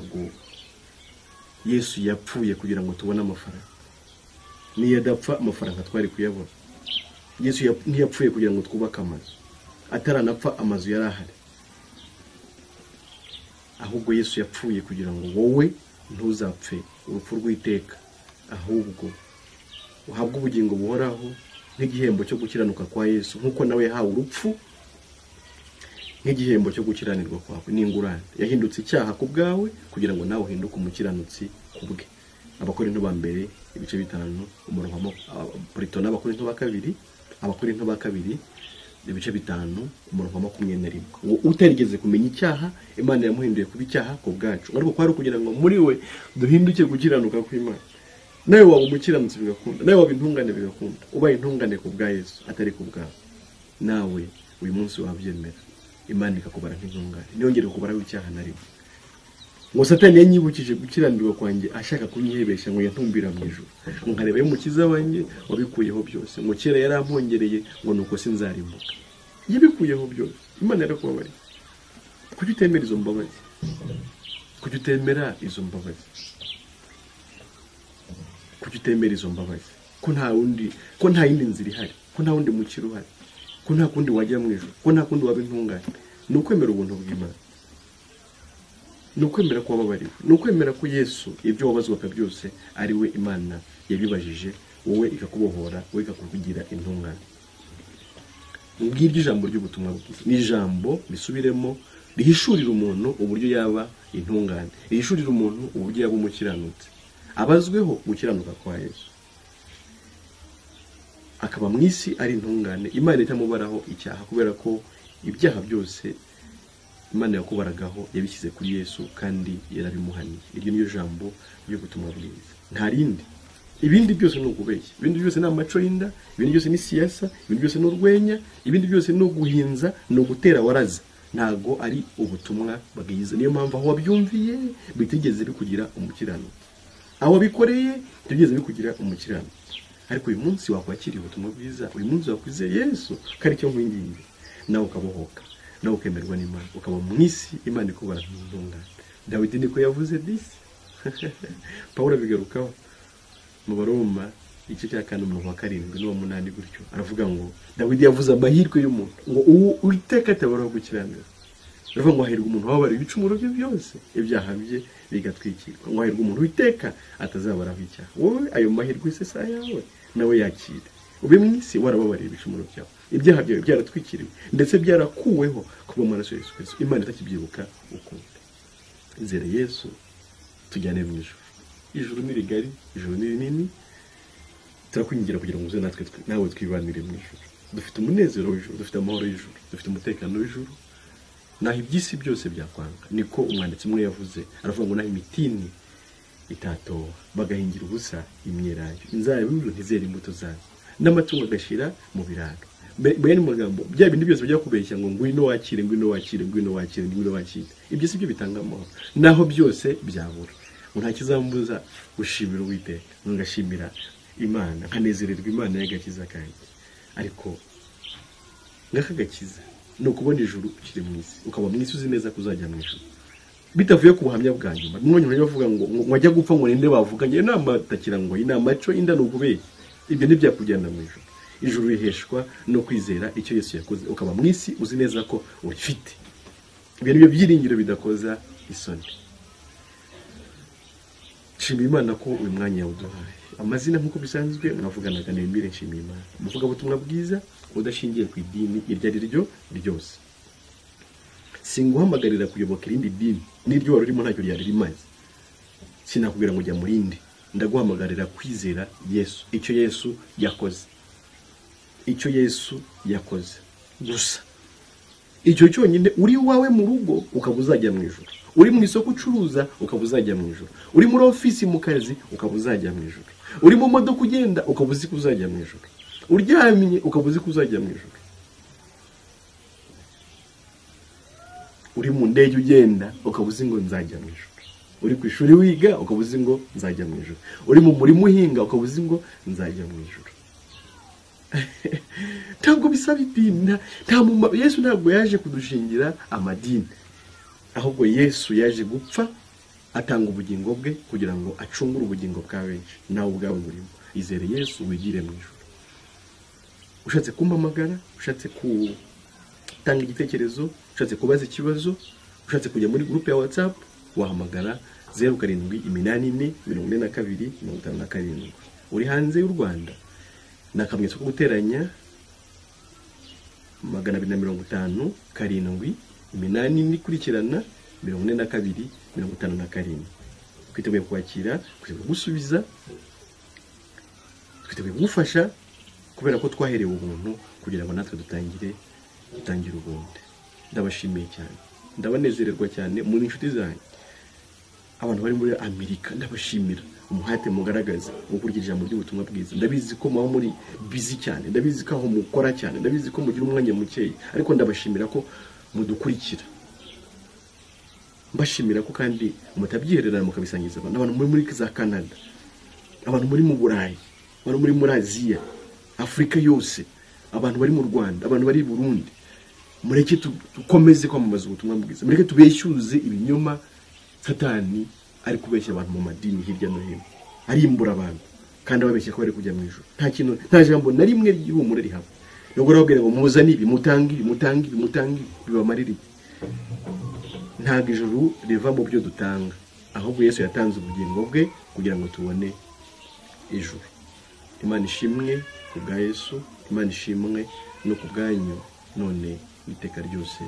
ntabwo Yesu yapfuye kugira ngo tubone amafaranga. Niyo adapfa amafaranga twari kuyabona. Yesu ntiyapfuye kugira ngo twubake amazu. Ataranapfa amazu yarahari. Ahubwo Yesu yapfuye kugira ngo wowe ntuzapfe urupfu rw'iteka, ahubwo uhabwe ubugingo buhoraho nk'igihembo cyo gukiranuka kwa Yesu, nk'uko nawe yahawe urupfu nk'igihembo cyo gukiranirwa kwawe n'ingurane. Yahindutse icyaha ku bwawe kugira ngo nawe uhinduke umukiranutsi ku bwe. Abakorinto ba mbere ibice 5 umurongo Kristo n'Abakorinto ba kabiri, Abakorinto ba kabiri ibice 5 umurongo wa 21. Utarigeze kumenya icyaha, Imana yamuhinduye kuba icyaha ku bwacu, ariko kwari kugira ngo muri we duhinduke gukiranuka kw'Imana. Nawe waba umukiranutsi bigakunda, nawe waba intungane bigakunda, ubaye intungane ku bwa Yesu atari ku bwawe, nawe uyu munsi wabyemera, Imana ikakubara nk'intungane, ntiyongere kubara w'icyaha na rimwe. Ngo Satani yanyibukije gukiranirwa kwanjye ashaka kunyihebesha ngo yantumbira mu ijuru, ngo nkareba y'umukiza wanjye wabikuyeho byose, ngo kera yarampongereye ngo nuko sinzarimbuka. Yibikuyeho byose, Imana yarakubabariye. Kuki utemera izo mbabazi? Kuki utemera izo mbabazi? Kuki utemera izo mbabazi? Ko nta yindi nzira ihari, ko nta wundi mukiro uhari, ko nta kundi wajya mu ijuru, ko nta kundi waba intungane. Ni ukwemera ubuntu bw'Imana, ni ukwemera ko wababariwe, ni ukwemera ko Yesu ibyo wabazwaga byose ari we Imana yabibajije, wowe ikakubohora, wowe ikakugira intungane. Ngiryo ijambo ry'ubutumwa bwiza, ni ijambo bisubiremo rihishurira umuntu uburyo yaba intungane, rihishurira umuntu uburyo yaba umukiranutsi, abazweho gukiranuka kwa Yesu, akaba mu isi ari intungane. Imana itamubaraho icyaha kubera ko ibyaha byose Imana yakubaragaho yabishyize kuri Yesu kandi yarabimuhaniye. Iryo niyo jambo ry'ubutumwa bwiza, nta rindi. Ibindi byose ni ukubeshya, ibindi byose ni amaco y'inda, ibindi byose ni siyasa, ibindi byose ni urwenya, ibindi byose ni uguhinza, ni ugutera waraza. Ntago ari ubutumwa bwiza. Niyo mpamvu aho wabyumviye bitigeze bikugira umukiranutsi, aho wabikoreye bitigeze bikugira umukiranutsi. Ariko uyu munsi wakwakiriye ubutumwa bwiza, uyu munsi wakwizeye Yesu kari cyo nkwinginze, nawe ukabohoka, nawe ukemerwa n'Imana, ukaba mu isi Imana ikubara nk'intungane. Dawidi niko yavuze disi. Pawulo bigarukaho mu Baroma igice cya 4 umurongo wa 7 n'uwa 8 gutyo, aravuga ngo Dawidi yavuze amahirwe y'umuntu ngo Uwiteka atabaraho gukiranira. Aravuga ngo hahirwa umuntu wabara ibicumuro bye byose, ibyaha bye bigatwikirwa. Ngo hahirwa umuntu Uwiteka atazabaraho icyaha. Wowe ayo mahirwe se sa yawe nawe yakire, ube mu isi warababariye ibicumuro byawe, ibyaha byawe byaratwikiriwe ndetse byarakuweho kuba amaraso ya Yesu Kristo. Imana itakibyibuka ukundi. Izere Yesu tujyane mu ijuru. Ijuru ni rigari, ijuru ni rinini. Turakwingira kugira ngo uze natwe nawe twibanire mu ijuru. Dufite umunezero w'ijuru, dufite amahoro y'ijuru, dufite umutekano w'ijuru. Naho ibyisi byose byakwanga, niko umwanditsi umwe yavuze, aravuga ngo naho imitini itatoha bagahingira ubusa imyelayo, inzabibu ntizera imbuto zazo, n'amatungo agashira mu biraro. Bene magambo bya bindi byose bijya kubeshya ngo ngwino wakire, ngwino wakire, ngwino wakire, ngwino wakire. Ibyo si byo bitanga amahoro, naho byose byabura. Nta kizambuza gushimira Uwiteka, ngashimira Imana, nkanezererwa Imana y'agakiza kanjye. Ariko ngakagakiza no kubona ijuru ukiri mu isi, ukaba mu isi uzi neza kuzajya mu ijuru, bitavuye ku buhamya bwa nyuma. Mwonye bavuga ngo mwajya gupfa ngo ninde bavuganye, inama takira ngo inama cyo inda no kubeshya. Ibyo ntibyakujyana mu ijuru. Ijuru riheshwa no kwizera icyo Yesu yakoze, ukaba mu isi uzi neza ko urifite. Ibyo nibyo byiringiro bidakoza isoni. Nshimira Imana ko uyu mwanya uduhaye. Amazina nk'uko bisanzwe mwavuganaga na Emile Nshimiyimana, umuvuga ubutumwa bwiza udashingiye ku idini iryo ari ryo ryose. Singuhamagarira kuyoboka irindi dini, n'iryo wari urimo ntacyo ryari rimaze. Sinakubwira ngo jya mu rindi, ndaguhamagarira kwizera Yesu, icyo Yesu yakoze, icyo Yesu yakoze gusa. Icyo cyonyine, uri wawe mu rugo ukaba uzajya mu ijuru, uri mu isoko ucuruza ukaba uzajya mu ijuru, uri muri ofisi mu kazi ukaba uzajya mu ijuru, uri mu modoka ugenda ukaba uzi kuzajya mu ijuru, uryamye ukaba uzi kuzajya mu ijuru, uri mu ndege ugenda ukaba uzi ngo nzajya mu ijuru, uri ku ishuri wiga ukaba uzi ngo nzajya mu ijuru, uri mu murimo uhinga ukaba uzi ngo nzajya mu ijuru. Ntabwo bisaba idini, Yesu ntabwo yaje kudushingira amadini, ahubwo Yesu yaje gupfa atanga ubugingo bwe kugira ngo acungure ubugingo bwa benshi, nawe ubwawe burimo. Izere Yesu wigire mu ijuru. Ushatse kumpamagara, ushatse gutanga igitekerezo, ushatse kubaza ikibazo, ushatse kujya muri groupe ya WhatsApp, wahamagara 07844257. Uri hanze y'u Rwanda, nakamenyetso ko guteranya 250 karindwi 8 ikurikirana 4257. Twiteguye kwakira, twiteguye gusubiza, twiteguye gufasha, kubera ko twaherewe ubuntu kugira ngo natwe dutangire ubundi. Ndabashimiye cyane, ndabanezererwa cyane muri inshuti zanyu. Abantu bari muri Amerika ndabashimira umuhate mugaragaza gukurikira ijambo ry'ubutumwa bwiza. Ndabizi ko muba muri busy cyane, ndabizi ko aho mukora cyane, ndabizi ko mugira umwanya mukeya, ariko ndabashimira ko mudukurikira. Mbashimira ko kandi mutabyihererana mukabisangiza abantu muri za Canada, abantu muri mu Burayi, abantu muri Aziya, Afrika yose, abantu bari mu Rwanda, abantu bari i Burundi. Mureke tukomeze kwamamaza ubutumwa bwiza, mureke tubeshyuze ibinyoma Satani ari kubeshya abantu mu madini hirya no hino, arimbura abantu kandi ababeshya ko bari kujya mu ijuru. Nta jambo na rimwe ry'ihumure rihaba. Nubwo rabwira ngo muzani ibi mutangi bibamarira. Ntabwo ijuru riva mu byo dutanga, ahubwo Yesu yatanze ubugingo bwe kugira ngo tubone ijuru. Imana ishimwe kubwa Yesu, Imana ishimwe no kubwanyu none iteka ryose.